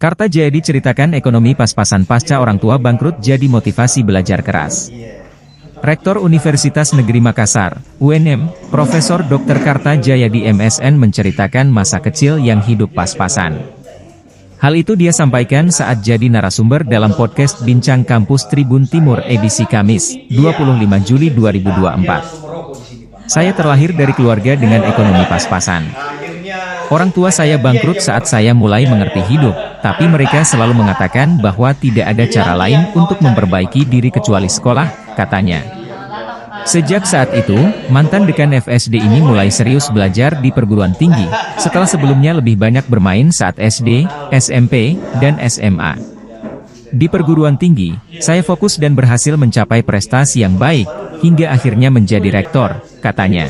Kartajaya diceritakan ekonomi pas-pasan pasca orang tua bangkrut jadi motivasi belajar keras. Rektor Universitas Negeri Makassar, UNM, Profesor Dr. Kartajaya di MSN menceritakan masa kecil yang hidup pas-pasan. Hal itu dia sampaikan saat jadi narasumber dalam podcast Bincang Kampus Tribun Timur edisi Kamis, 25 Juli 2024. Saya terlahir dari keluarga dengan ekonomi pas-pasan. Orang tua saya bangkrut saat saya mulai mengerti hidup, tapi mereka selalu mengatakan bahwa tidak ada cara lain untuk memperbaiki diri kecuali sekolah, katanya. Sejak saat itu, mantan dekan FSD ini mulai serius belajar di perguruan tinggi, setelah sebelumnya lebih banyak bermain saat SD, SMP, dan SMA. Di perguruan tinggi, saya fokus dan berhasil mencapai prestasi yang baik, hingga akhirnya menjadi rektor, katanya.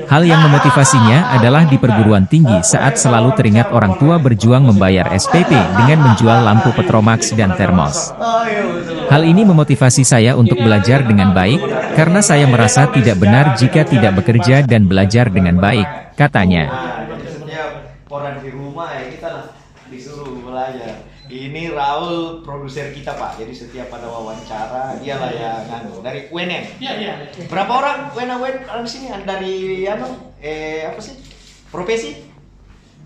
Hal yang memotivasinya adalah di perguruan tinggi saat selalu teringat orang tua berjuang membayar SPP dengan menjual lampu Petromax dan termos. Hal ini memotivasi saya untuk belajar dengan baik, karena saya merasa tidak benar jika tidak bekerja dan belajar dengan baik, katanya. Orang di rumah ya kita disuruh belajar. Ini Raul produser kita Pak, jadi setiap ada wawancara dialah yang dari UNM. Iya. Berapa orang UNM di sini dari apa sih profesi?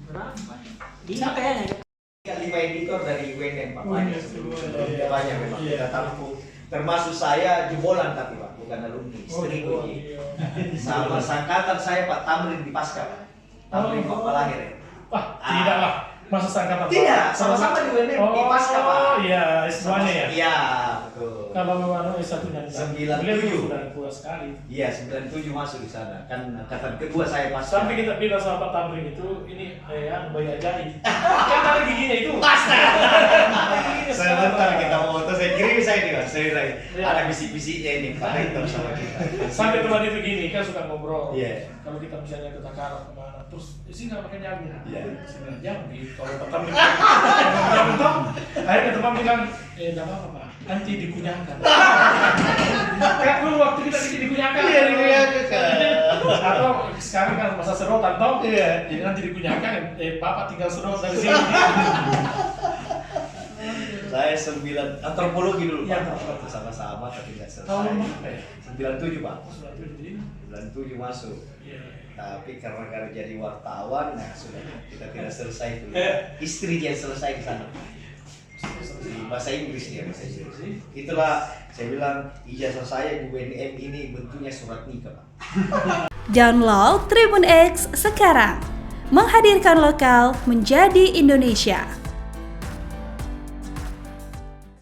Berapa? Bisa kayaknya. 5 editor dari UNM Pak, banyak memang kita tampung. Termasuk saya jebolan tapi Pak, bukan alumni, istriku sama sangkatan saya Pak Tamrin di Pasca Pak. Tamrin Pak lahir ya. Wah, tidak lah. Masa sangkatan Pak? Tidak, sama-sama di UNM di Pasca Pak. Oh iya, S2-nya ya? Iya, betul. Kalau memang S1-nya 97. Sudah tua sekali. Iya, 97 masuk di sana. Kan angkatan kedua saya Pasca. Sampai kita bilang sama Pak Tamrin itu, ini bayi ajaib. Kan ada giginya itu. Pasca. Sebentar kita mau foto, saya kirim saya nih Mas. Saya lagi. Ada bisik-bisiknya ini Pak Rektor sama kita. Sampai teman itu gini, kan suka ngobrol. Iya. Kalau kita misalnya ke Takara kemana, terus sih nggak pakai jamin. Iya. Jangan gitu. Kalau tetap akhirnya teman bilang, nggak apa-apa Pak, nanti dikunyakan. Kayak dulu waktu kita dikunyakan. Iya, dikunyakan. Atau sekarang kan masa sedotan toh. Iya. Jadi nanti dikunyakan, Bapak tinggal sedot dari sini. Saya 9 antropologi dulu Iya, Pak. antropologi. Sama-sama tapi nggak selesai. Tahun berapa ya? 97 Pak. 97 97 masuk. Iya. Tapi karena jadi wartawan, nah sudah kita tidak selesai dulu. Istri dia selesai di sana. Di bahasa Inggris dia bahasa Inggris. Itulah saya bilang ijazah saya di UNM ini bentuknya surat nikah Pak. Download Tribun X sekarang, menghadirkan lokal menjadi Indonesia.